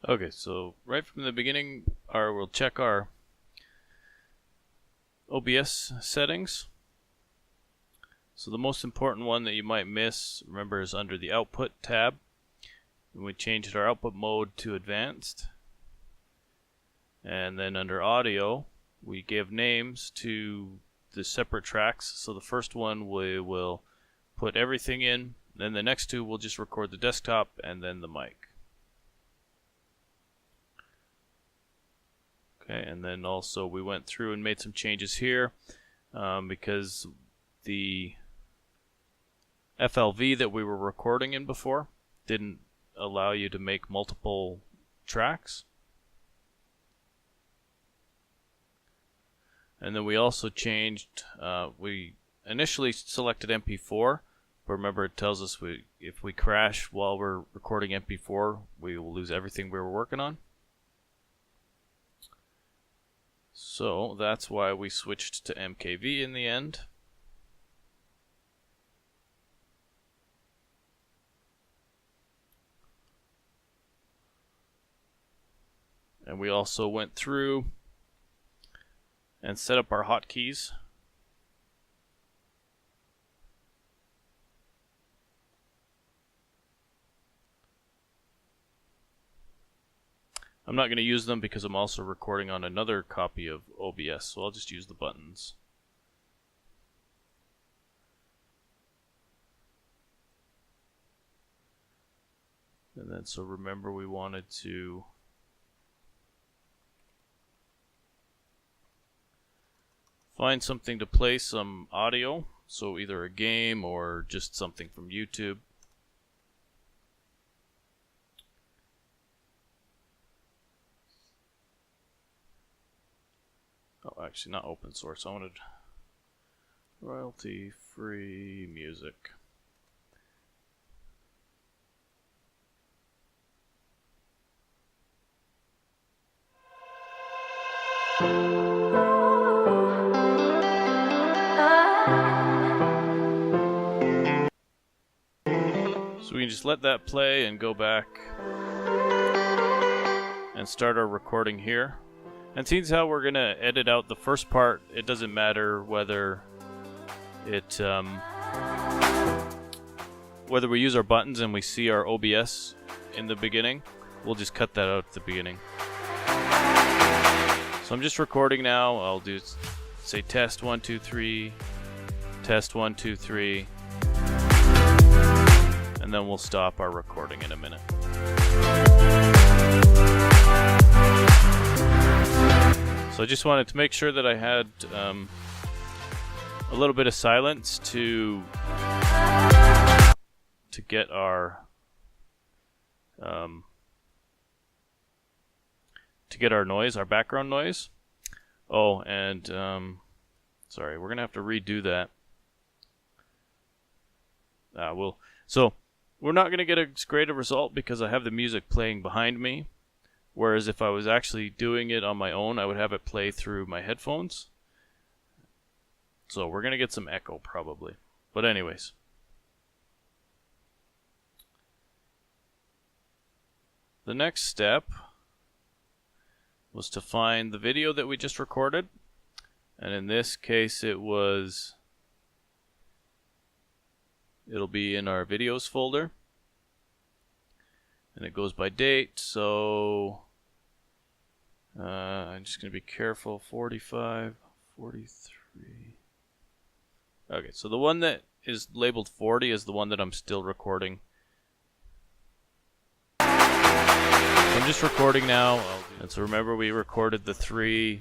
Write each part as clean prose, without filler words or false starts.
Okay, so right from the beginning, we'll check our OBS settings. So the most important one that you might miss, remember, is under the Output tab. And we changed our output mode to Advanced. And then under Audio, we give names to the separate tracks. So the first one we will put everything in, then the next two we'll just record the desktop and then the mic. Okay, and then also we went through and made some changes here because the FLV that we were recording in before didn't allow you to make multiple tracks. And then we also changed, we initially selected MP4, but remember it tells us if we crash while we're recording MP4, we will lose everything we were working on. So that's why we switched to MKV in the end. And we also went through and set up our hotkeys. I'm not going to use them because I'm also recording on another copy of OBS, so I'll just use the buttons. And then, so remember, we wanted to find something to play some audio, so either a game or just something from YouTube. Oh, actually not open source. I wanted royalty-free music. So we can just let that play and go back and start our recording here. And seeing how we're gonna edit out the first part, it doesn't matter whether it whether we use our buttons and we see our OBS in the beginning. We'll just cut that out at the beginning. So I'm just recording now. I'll do say test 1 2 3, test 1 2 3, and then we'll stop our recording in a minute. So I just wanted to make sure that I had a little bit of silence to get our noise, our background noise. Oh, and sorry, we're gonna have to redo that. So we're not gonna get as great a result because I have the music playing behind me. Whereas if I was actually doing it on my own, I would have it play through my headphones. So we're going to get some echo probably. But anyways. The next step was to find the video that we just recorded. And in this case it'll be in our videos folder. And it goes by date, so I'm just going to be careful. 45, 43. Okay, so the one that is labeled 40 is the one that I'm still recording. I'm just recording now. And so remember, we recorded the 3,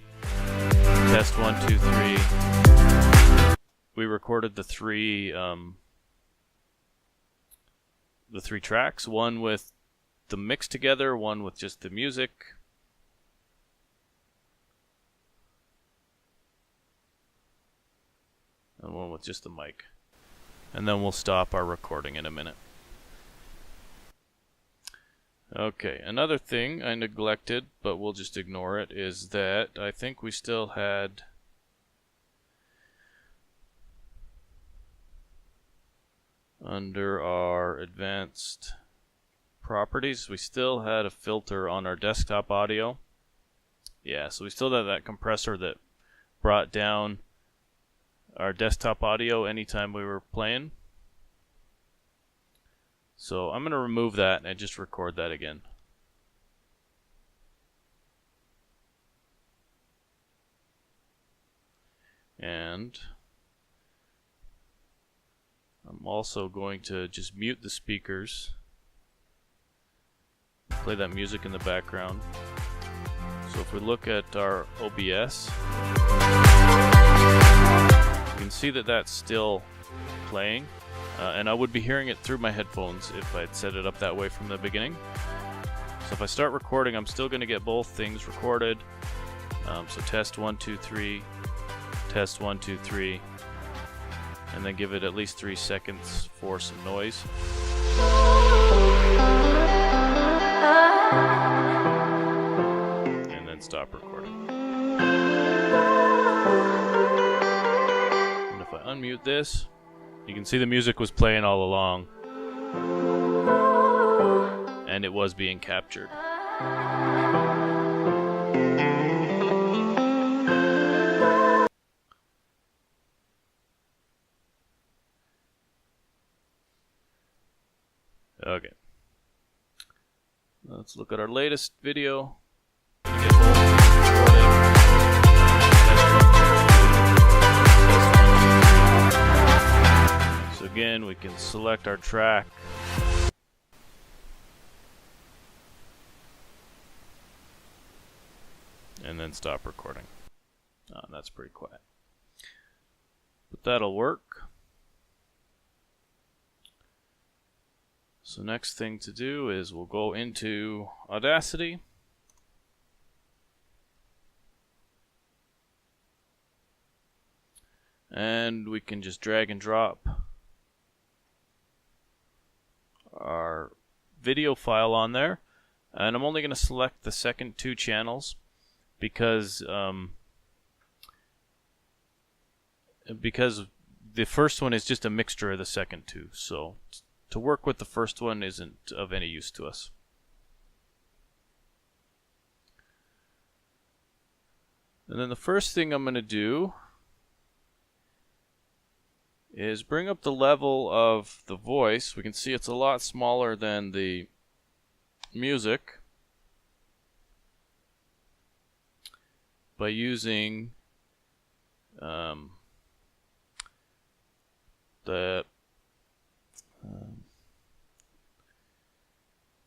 test 1 2 3. We recorded the three tracks, one with the mix together, one with just the music. And one with just the mic. And then we'll stop our recording in a minute. Okay, another thing I neglected, but we'll just ignore it, is that I think we still had under our advanced properties, we still had a filter on our desktop audio. Yeah, so we still had that compressor that brought down our desktop audio anytime we were playing. So I'm going to remove that and just record that again. And I'm also going to just mute the speakers. Play that music in the background. So if we look at our OBS, you can see that that's still playing. And I would be hearing it through my headphones if I'd set it up that way from the beginning. So if I start recording, I'm still going to get both things recorded. So test 1, 2, 3, test 1, 2, 3, and then give it at least 3 seconds for some noise. And then stop recording. And if I unmute this, you can see the music was playing all along, and it was being captured. Okay. Let's look at our latest video. So again, we can select our track. And then stop recording. Oh, that's pretty quiet. But that'll work. So next thing to do is we'll go into Audacity. And we can just drag and drop our video file on there. And I'm only going to select the second 2 channels because the first one is just a mixture of the second 2. So to work with the first one isn't of any use to us. And then the first thing I'm going to do is bring up the level of the voice. We can see it's a lot smaller than the music by using the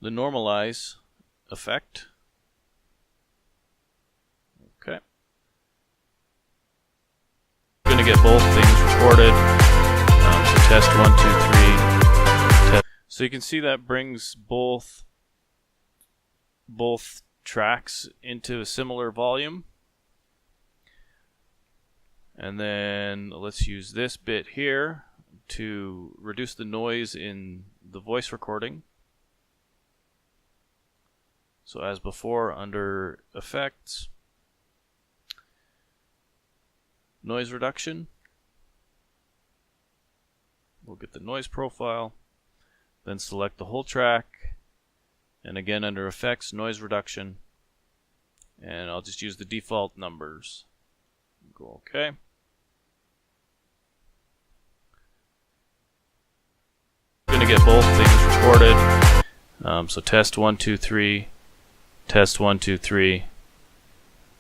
normalize effect. Okay. I'm going to get both things recorded. So test 1, 2, 3. Test. So you can see that brings both tracks into a similar volume. And then let's use this bit here to reduce the noise in the voice recording. So as before, under Effects, Noise Reduction, we'll get the noise profile, then select the whole track, and again under Effects, Noise Reduction, and I'll just use the default numbers. Go OK. I'm going to get both things recorded. So test 1, 2, 3. Test 1, 2, 3,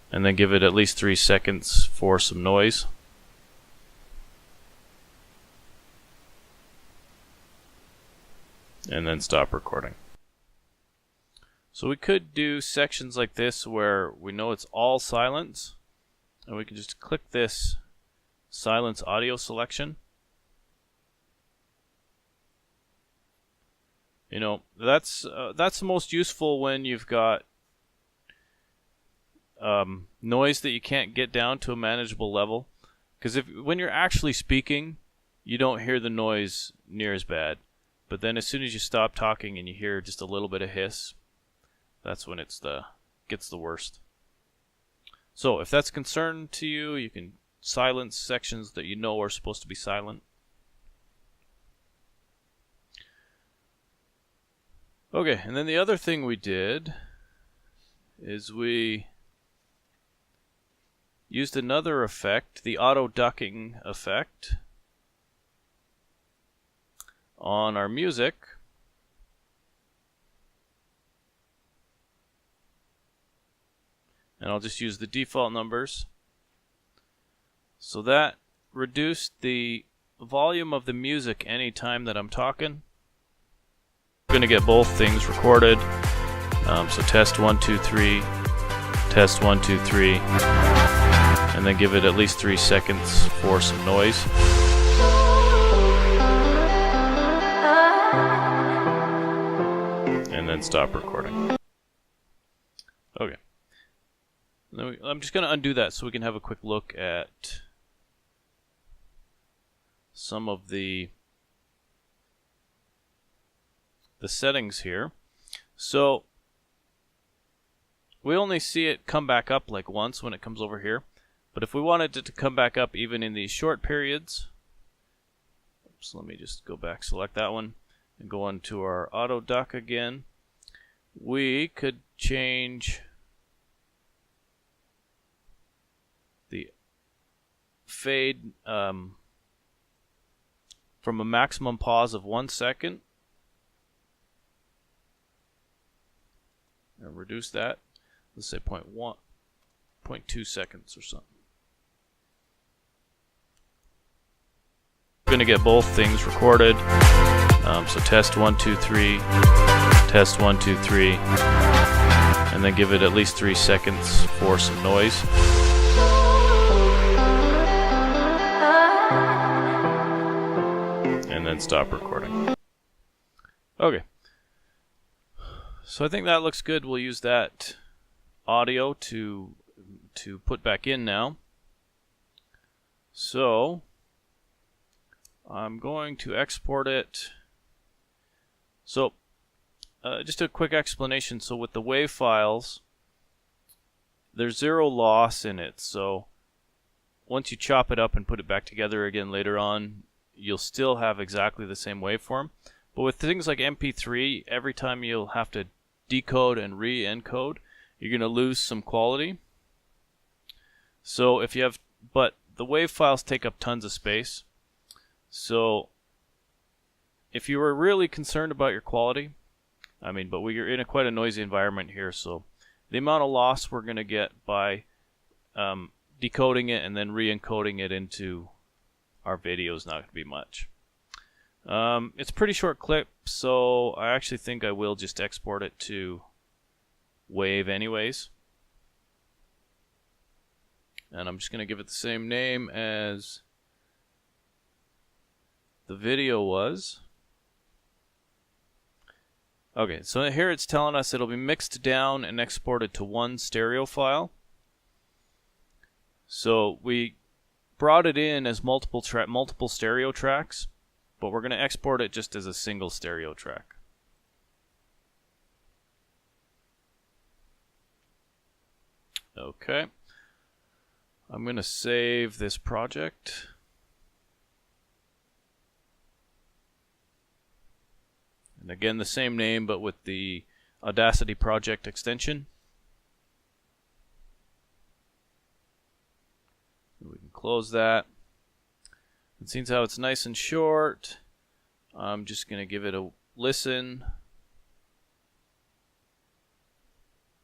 and then give it at least 3 seconds for some noise. And then stop recording. So we could do sections like this where we know it's all silence, and we can just click this silence audio selection. You know, that's the most useful when you've got noise that you can't get down to a manageable level, because when you're actually speaking, you don't hear the noise near as bad, but then as soon as you stop talking and you hear just a little bit of hiss, that's when it gets the worst. So if that's a concern to you, you can silence sections that you know are supposed to be silent. Okay, and then the other thing we did is we used another effect, the auto ducking effect, on our music. And I'll just use the default numbers. So that reduced the volume of the music anytime that I'm talking. I'm going to get both things recorded. So test 1, 2, 3, test 1, 2, 3, and then give it at least 3 seconds for some noise. And then stop recording. Okay. I'm just going to undo that so we can have a quick look at some of the settings here. So we only see it come back up like once when it comes over here, but if we wanted it to come back up even in these short periods, so let me just go back, select that one, and go into our auto duck again. We could change the fade from a maximum pause of 1 second, and reduce that. Let's say 0.2 seconds or something. I'm going to get both things recorded. So test 1, 2, 3, test 1, 2, 3, and then give it at least 3 seconds for some noise. And then stop recording. Okay. So I think that looks good. We'll use that audio to put back in now. So I'm going to export it. So just a quick explanation. So with the WAV files, there's zero loss in it. So once you chop it up and put it back together again later on, you'll still have exactly the same waveform. But with things like MP3, every time you'll have to decode and re-encode, you're going to lose some quality. So if you have, but the WAV files take up tons of space. So if you were really concerned about your quality, but we're in quite a noisy environment here, so the amount of loss we're going to get by decoding it and then re-encoding it into our video is not going to be much. It's a pretty short clip, so I actually think I will just export it to WAV anyways. And I'm just going to give it the same name as the video was. Okay, so here it's telling us it'll be mixed down and exported to one stereo file. So we brought it in as multiple stereo tracks, but we're going to export it just as a single stereo track. Okay. I'm going to save this project. And again, the same name, but with the Audacity project extension. We can close that. And seeing how it's nice and short, I'm just going to give it a listen.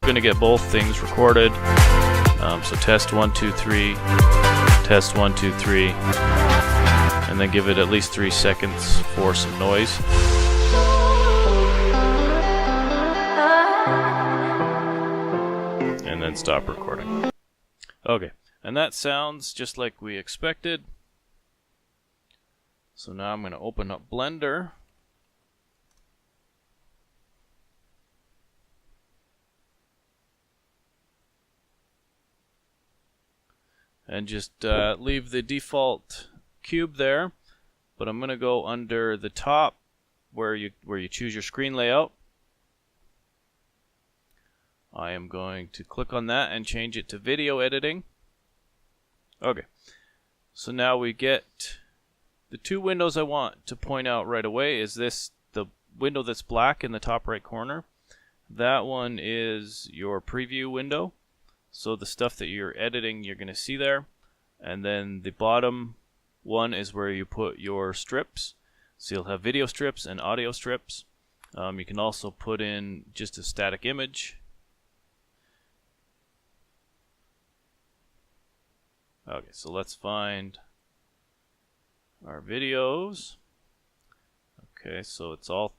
I'm going to get both things recorded. So test 1, 2, 3, test 1, 2, 3, and then give it at least 3 seconds for some noise. And then stop recording. Okay, and that sounds just like we expected. So now I'm going to open up Blender. And just leave the default cube there, but I'm going to go under the top where you choose your screen layout. I am going to click on that and change it to video editing. Okay, so now we get the two windows I want to point out right away. Is this the window that's black in the top right corner, that one is your preview window. So the stuff that you're editing, you're going to see there. And then the bottom one is where you put your strips. So you'll have video strips and audio strips. You can also put in just a static image. Okay, so let's find our videos. Okay, so it's all...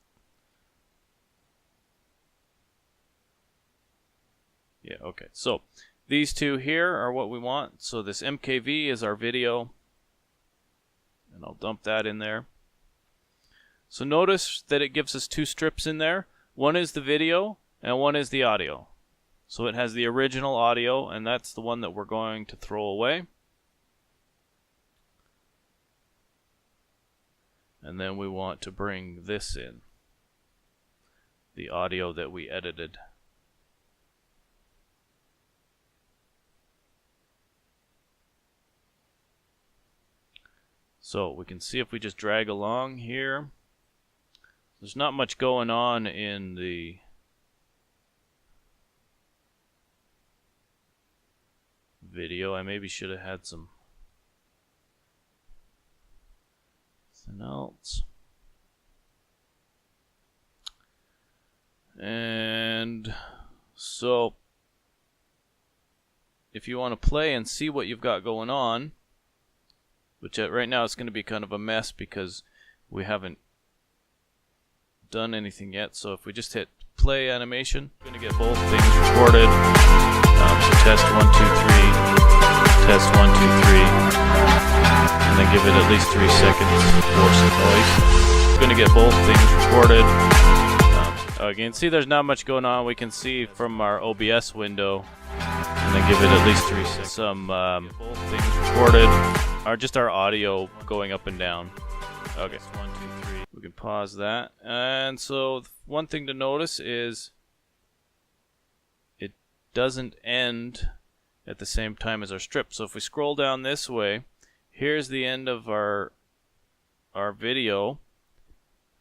Yeah, okay. So these two here are what we want. So this MKV is our video. And I'll dump that in there. So notice that it gives us two strips in there. One is the video and one is the audio. So it has the original audio, and that's the one that we're going to throw away. And then we want to bring this in, the audio that we edited. So we can see if we just drag along here, there's not much going on in the video. I maybe should have had something else. And so if you want to play and see what you've got going on, which right now it's going to be kind of a mess because we haven't done anything yet. So if we just hit play animation, we're going to get both things recorded. So test 1, 2, 3, test 1, 2, 3, and then give it at least 3 seconds for some noise. We're going to get both things recorded. Again, see there's not much going on. We can see from our OBS window, and then give it at least 3 seconds. Some both things recorded are just our audio going up and down. Okay, 1, 2, 3. We can pause that. And so one thing to notice is it doesn't end at the same time as our strip. So if we scroll down this way, here's the end of our video.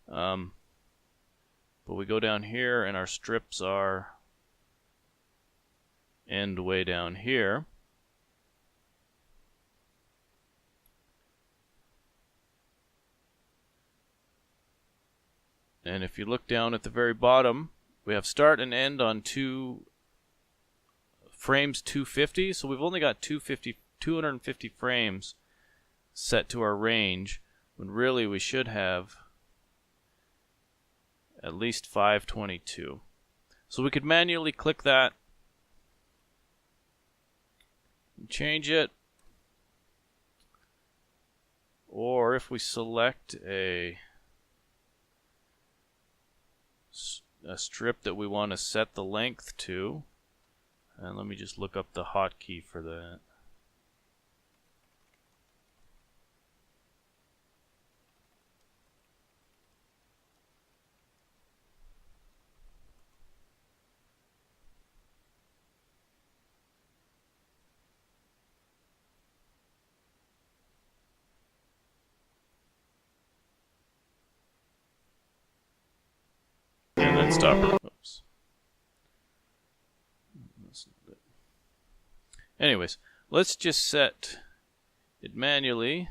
But we go down here and our strips are end way down here. And if you look down at the very bottom, we have start and end on frames 250. So we've only got 250 frames set to our range, when really we should have at least 522. So we could manually click that and change it. Or if we select a strip that we want to set the length to, and let me just look up the hotkey for that. And then stop. Oops. Anyways, let's just set it manually.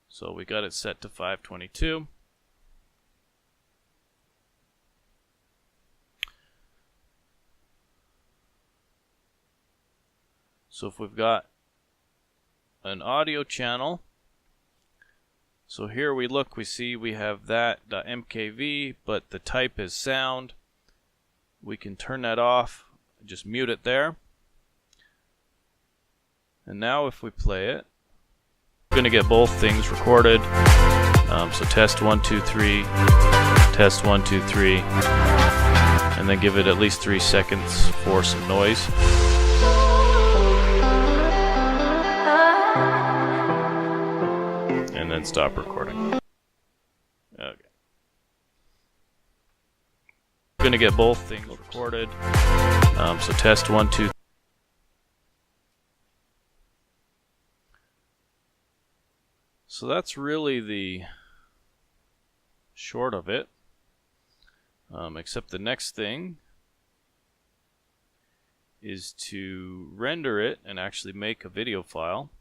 So we got it set to 522. So if we've got an audio channel, so here we look, we see we have that .mkv, but the type is sound. We can turn that off, just mute it there. And now if we play it, we're going to get both things recorded. So test 1, 2, 3, test 1, 2, 3, and then give it at least 3 seconds for some noise. And then stop recording. Okay. We're going to get both things recorded. So test 1, 2. So that's really short of it. Except the next thing is to render it and actually make a video file.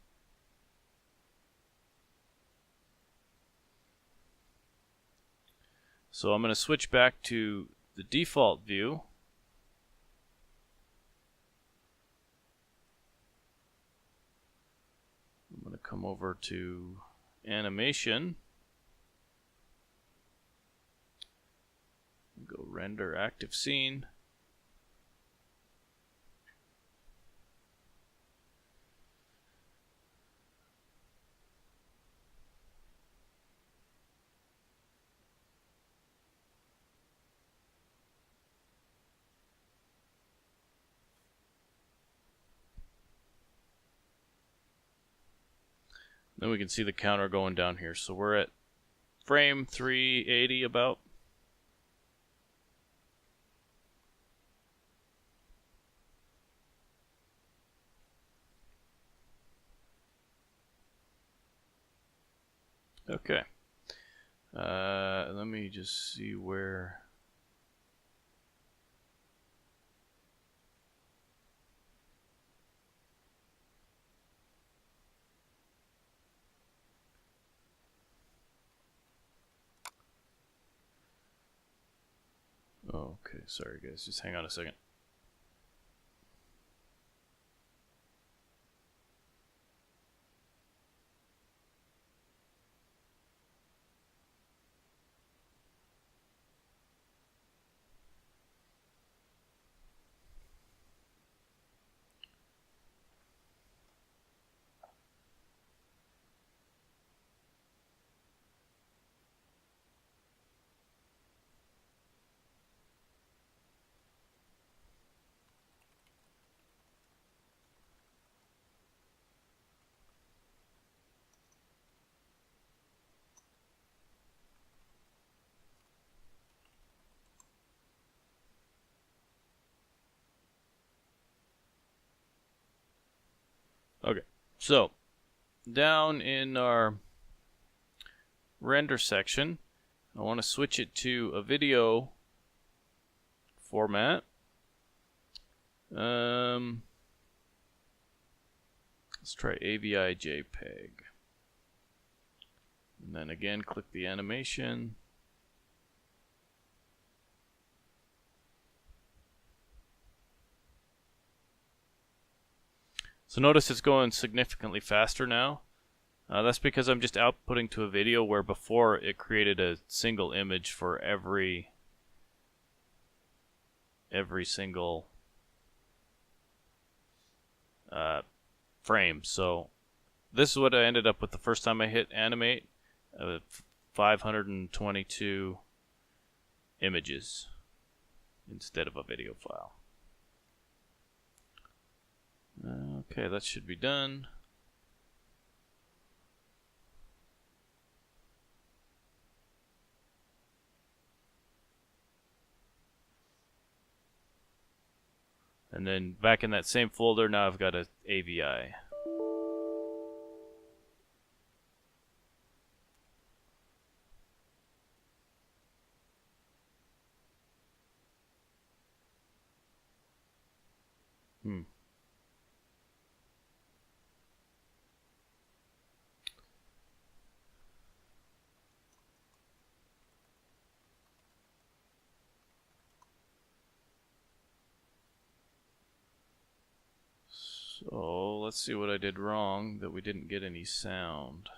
So I'm going to switch back to the default view. I'm going to come over to animation. Go render active scene. Then we can see the counter going down here. So we're at frame 380 about. Okay. Let me just see where. Oh, okay, sorry guys, just hang on a second. Okay, so down in our render section, I want to switch it to a video format. Let's try AVI JPEG. And then again, click the animation. So notice it's going significantly faster now. That's because I'm just outputting to a video where before it created a single image for every single frame. So this is what I ended up with the first time I hit animate. 522 images instead of a video file. Okay, that should be done. And then back in that same folder, now I've got a AVI. So let's see what I did wrong that we didn't get any sound.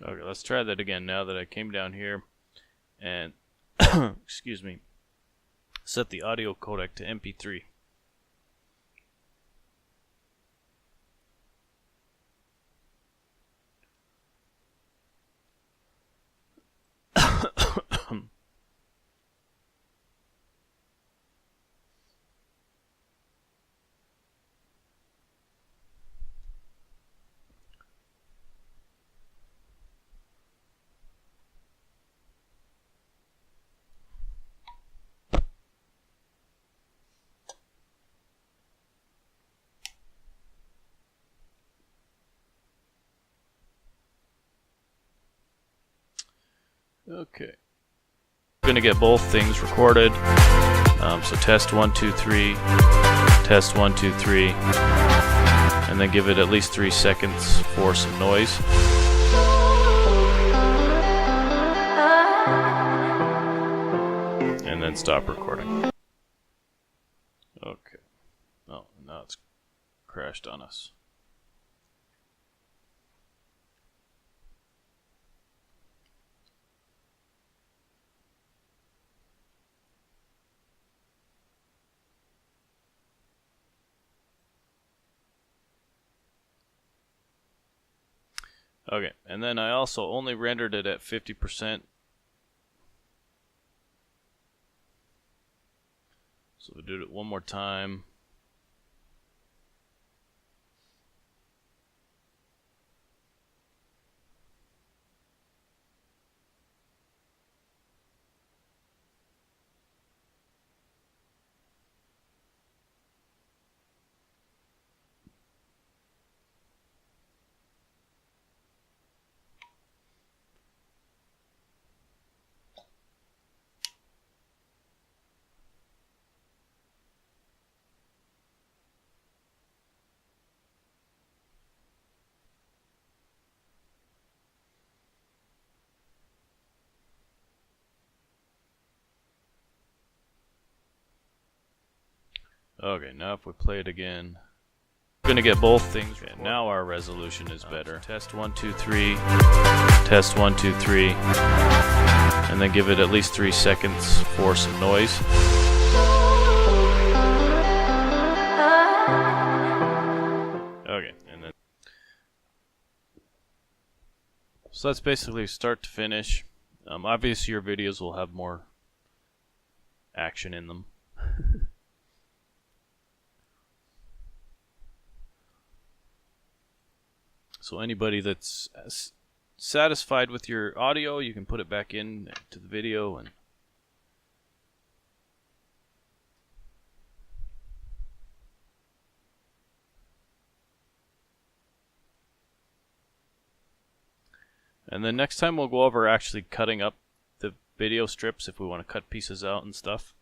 Okay, let's try that again now that I came down here and excuse me, set the audio codec to MP3. Okay. I'm going to get both things recorded. So test 1, 2, 3, test 1, 2, 3, and then give it at least 3 seconds for some noise. And then stop recording. Okay. Oh, now it's crashed on us. Okay, and then I also only rendered it at 50%. So we'll do it one more time. Okay, now if we play it again, we're going to get both things. Okay, now our resolution is better. Test 1, 2, 3, test 1, 2, 3, and then give it at least 3 seconds for some noise. Okay, and then so that's basically start to finish. Obviously your videos will have more action in them. So anybody that's satisfied with your audio, you can put it back in to the video and then next time we'll go over actually cutting up the video strips if we want to cut pieces out and stuff.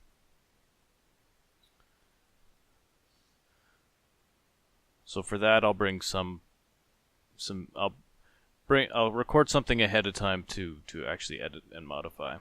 So for that I'll bring I'll record something ahead of time to actually edit and modify.